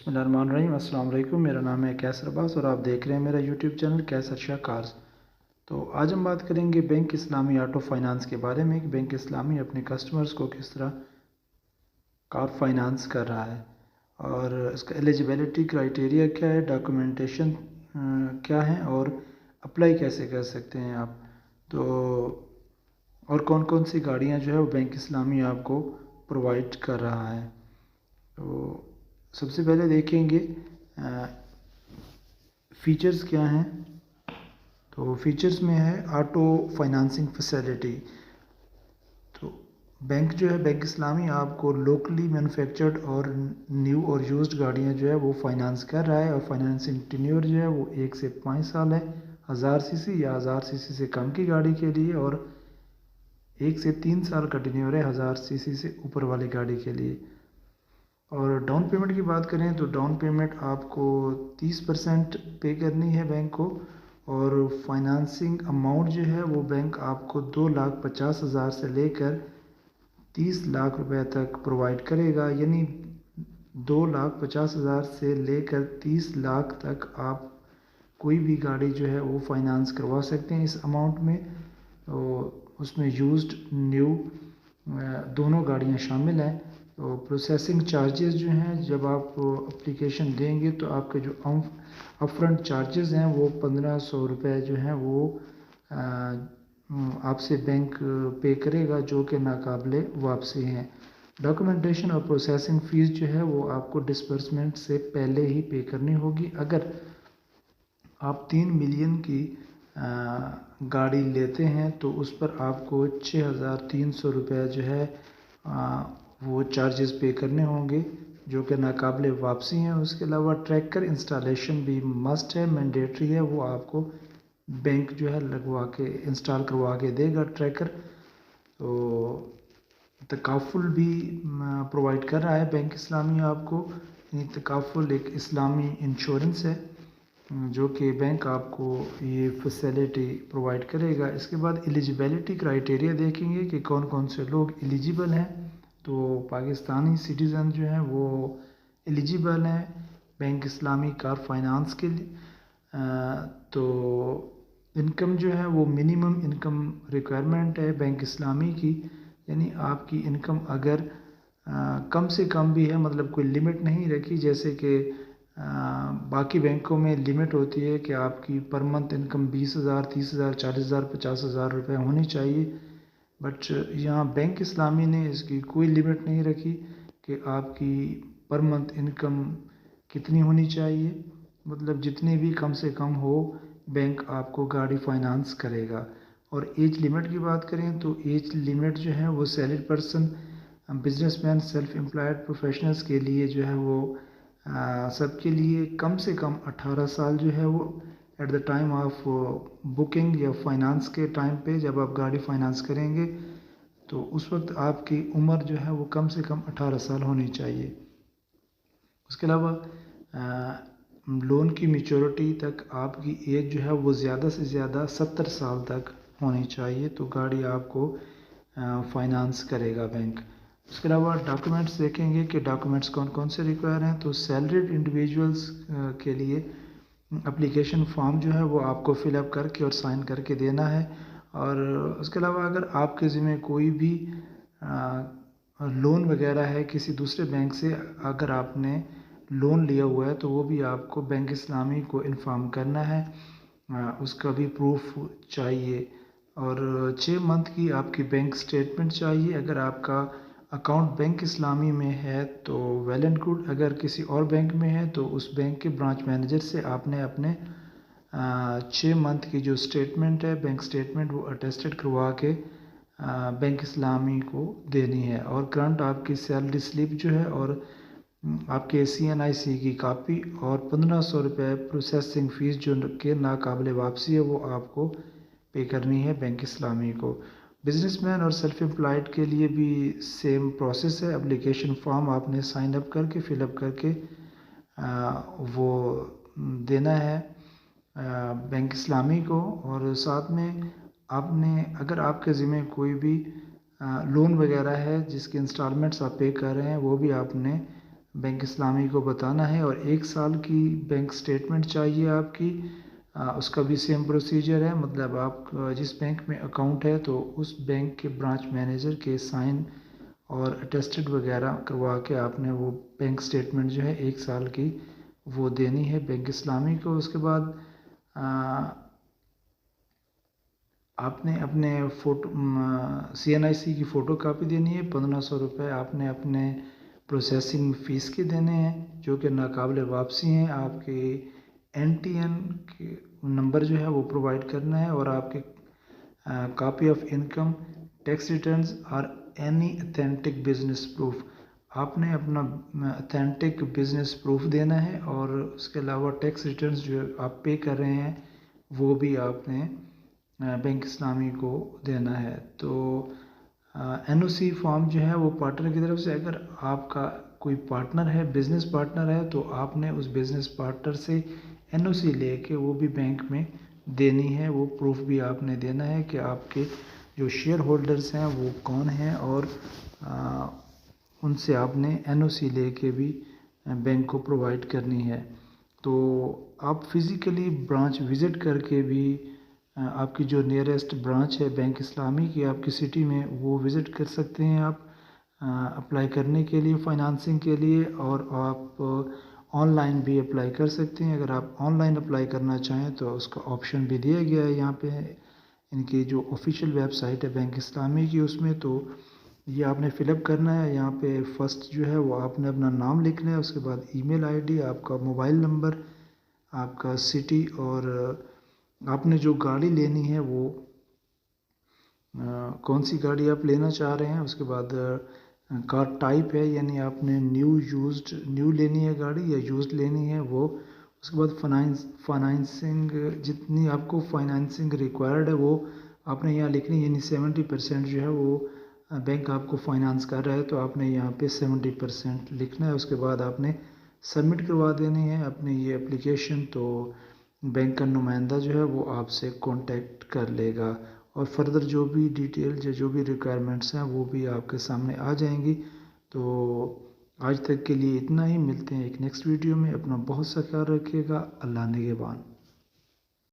बिस्मिल्लाहिर्रहमानिर्रहीम। अस्सलाम वालेकुम। मेरा नाम है कैसर अब्बास और आप देख रहे हैं मेरा यूट्यूब चैनल कैसर शाह कार्स। तो आज हम बात करेंगे बैंक इस्लामी ऑटो फाइनेंस के बारे में कि बैंक इस्लामी अपने कस्टमर्स को किस तरह कार फाइनेंस कर रहा है और इसका एलिजिबिलिटी क्राइटेरिया क्या है, डॉक्यूमेंटेशन क्या है और अप्लाई कैसे कर सकते हैं आप। तो और कौन कौन सी गाड़ियाँ जो है वो बैंक इस्लामी आपको प्रोवाइड कर रहा है। तो सबसे पहले देखेंगे फ़ीचर्स क्या हैं। तो फीचर्स में है ऑटो फाइनेंसिंग फैसिलिटी। तो बैंक जो है बैंक इस्लामी आपको लोकली मैन्युफैक्चर्ड और न्यू और यूज्ड गाड़ियां जो है वो फाइनेंस कर रहा है और फाइनेंसिंग टेन्योर जो है वो 1 से 5 साल है 1000 सीसी या 1000 सीसी से कम की गाड़ी के लिए, और 1 से 3 साल का टेन्योर है 1000 सीसी से ऊपर वाली गाड़ी के लिए। और डाउन पेमेंट की बात करें तो डाउन पेमेंट आपको 30% पे करनी है बैंक को, और फाइनेंसिंग अमाउंट जो है वो बैंक आपको 2,50,000 से लेकर 30 लाख रुपए तक प्रोवाइड करेगा। यानी 2,50,000 से लेकर 30 लाख तक आप कोई भी गाड़ी जो है वो फाइनेंस करवा सकते हैं इस अमाउंट में। तो उसमें यूज्ड न्यू दोनों गाड़ियां शामिल हैं। तो प्रोसेसिंग चार्जेस जो हैं जब आप एप्लीकेशन देंगे तो आपके जो अपफ्रंट चार्जेस हैं वो 1500 रुपये जो हैं वो आपसे बैंक पे करेगा, जो कि नाकाबिले वापसी हैं। डॉक्यूमेंटेशन और प्रोसेसिंग फ़ीस जो है वो आपको डिस्बर्समेंट से पहले ही पे करनी होगी। अगर आप 3 मिलियन की गाड़ी लेते हैं तो उस पर आपको 6,300 रुपये जो है वो चार्जेस पे करने होंगे, जो कि नाकाबिले वापसी हैं। उसके अलावा ट्रैकर इंस्टॉलेशन भी मस्ट है, मैंडेटरी है, वो आपको बैंक जो है लगवा के इंस्टॉल करवा के देगा ट्रैकर। तो तकाफुल भी प्रोवाइड कर रहा है बैंक इस्लामी आपको। तकाफुल एक इस्लामी इंश्योरेंस है जो कि बैंक आपको ये फैसिलिटी प्रोवाइड करेगा। इसके बाद एलिजिबिलिटी क्राइटेरिया देखेंगे कि कौन कौन से लोग एलिजिबल हैं। तो पाकिस्तानी सिटीज़न जो हैं वो एलिजिबल हैं बैंक इस्लामी कार फाइनेंस के लिए। तो इनकम जो है वो मिनिमम इनकम रिक्वायरमेंट है बैंक इस्लामी की, यानी आपकी इनकम अगर कम से कम भी है, मतलब कोई लिमिट नहीं रखी जैसे कि बाकी बैंकों में लिमिट होती है कि आपकी पर मंथ इनकम 20,000, 30,000, 40,000, 50,000 रुपये होनी चाहिए। बट यहाँ बैंक इस्लामी ने इसकी कोई लिमिट नहीं रखी कि आपकी पर मंथ इनकम कितनी होनी चाहिए, मतलब जितनी भी कम से कम हो बैंक आपको गाड़ी फाइनेंस करेगा। और एज लिमिट की बात करें तो एज लिमिट जो है वो salaried person, businessman, self employed professionals के लिए जो है वो सबके लिए कम से कम 18 साल जो है वो at the time of booking या फाइनेंस के टाइम पे जब आप गाड़ी फाइनेंस करेंगे तो उस वक्त आपकी उम्र जो है वो कम से कम 18 साल होनी चाहिए। उसके अलावा लोन की मैच्योरिटी तक आपकी एज जो है वो ज़्यादा से ज़्यादा 70 साल तक होनी चाहिए, तो गाड़ी आपको फाइनेंस करेगा बैंक। उसके अलावा डॉक्यूमेंट्स देखेंगे कि डॉक्यूमेंट्स कौन कौन से रिक्वायर हैं। तो सैलरीड इंडिविजुअल्स के लिए एप्लीकेशन फॉर्म जो है वो आपको फिलअप करके और साइन करके देना है। और उसके अलावा अगर आपके ज़िम्मे कोई भी लोन वगैरह है किसी दूसरे बैंक से, अगर आपने लोन लिया हुआ है तो वो भी आपको बैंक इस्लामी को इन्फॉर्म करना है, उसका भी प्रूफ चाहिए। और 6 मंथ की आपकी बैंक स्टेटमेंट चाहिए। अगर आपका अकाउंट बैंक इस्लामी में है तो वेल एंड गुड, अगर किसी और बैंक में है तो उस बैंक के ब्रांच मैनेजर से आपने अपने 6 मंथ की जो स्टेटमेंट है बैंक स्टेटमेंट वो अटेस्टेड करवा के बैंक इस्लामी को देनी है। और करंट आपकी सैलरी स्लिप जो है और आपके CNIC की कापी और 1500 रुपये प्रोसेसिंग फ़ीस जो कि नाकाबिले वापसी है वो आपको पे करनी है बैंक इस्लामी को। बिजनेसमैन और सेल्फ एम्प्लॉयड के लिए भी सेम प्रोसेस है। एप्लीकेशन फॉर्म आपने साइन अप करके फिलअप करके वो देना है बैंक इस्लामी को। और साथ में आपने अगर आपके ज़िम्मे कोई भी लोन वगैरह है जिसके इंस्टॉलमेंट्स आप पे कर रहे हैं वो भी आपने बैंक इस्लामी को बताना है, और 1 साल की बैंक स्टेटमेंट चाहिए आपकी। उसका भी सेम प्रोसीजर है, मतलब आप जिस बैंक में अकाउंट है तो उस बैंक के ब्रांच मैनेजर के साइन और अटेस्टेड वगैरह करवा के आपने वो बैंक स्टेटमेंट जो है 1 साल की वो देनी है बैंक इस्लामी को। उसके बाद आपने अपने फ़ोटो CNIC की फ़ोटो कापी देनी है। 1500 रुपये आपने अपने प्रोसेसिंग फ़ीस के देने हैं जो कि नाकाबिले वापसी हैं। आपके NTN के नंबर जो है वो प्रोवाइड करना है, और आपके copy of income tax returns और एनी अथेंटिक बिजनेस प्रूफ, आपने अपना अथेंटिक बिजनेस प्रूफ देना है। और उसके अलावा टैक्स रिटर्न्स जो आप पे कर रहे हैं वो भी आपने बैंक इस्लामी को देना है। तो NOC फॉर्म जो है वो पार्टनर की तरफ से, अगर आपका कोई पार्टनर है, बिजनेस पार्टनर है, तो आपने उस बिजनेस पार्टनर से NOC लेके वो भी बैंक में देनी है। वो प्रूफ भी आपने देना है कि आपके जो शेयर होल्डर्स हैं वो कौन हैं, और उनसे आपने NOC लेके भी बैंक को प्रोवाइड करनी है। तो आप फिज़िकली ब्रांच विज़िट करके भी आपकी जो नियरेस्ट ब्रांच है बैंक इस्लामी की आपकी सिटी में, वो विज़िट कर सकते हैं आप अप्लाई करने के लिए, फ़ाइनेंसिंग के लिए। और आप ऑनलाइन भी अप्लाई कर सकते हैं। अगर आप ऑनलाइन अप्लाई करना चाहें तो उसका ऑप्शन भी दिया गया है यहाँ पे इनकी जो ऑफिशियल वेबसाइट है बैंक इस्लामी की, उसमें। तो ये आपने फ़िलअप करना है। यहाँ पे फर्स्ट जो है वो आपने अपना नाम लिखना है, उसके बाद ईमेल आईडी, आपका मोबाइल नंबर, आपका सिटी, और आपने जो गाड़ी लेनी है वो कौन सी गाड़ी आप लेना चाह रहे हैं। उसके बाद कार टाइप है, यानी आपने न्यू लेनी है गाड़ी या यूज्ड लेनी है वो। उसके बाद फाइनेंसिंग, जितनी आपको फाइनेंसिंग रिक्वायर्ड है वो आपने यहाँ लिखनी है, यानी 70% जो है वो बैंक आपको फाइनेंस कर रहा है तो आपने यहाँ पे 70% लिखना है। उसके बाद आपने सबमिट करवा देनी है अपनी ये एप्लीकेशन। तो बैंक का नुमाइंदा जो है वो आपसे कांटेक्ट कर लेगा, और फर्दर जो भी डिटेल जो भी रिक्वायरमेंट्स हैं वो भी आपके सामने आ जाएंगी। तो आज तक के लिए इतना ही, मिलते हैं एक नेक्स्ट वीडियो में। अपना बहुत सा ख्याल रखिएगा। अल्लाह निगहबान।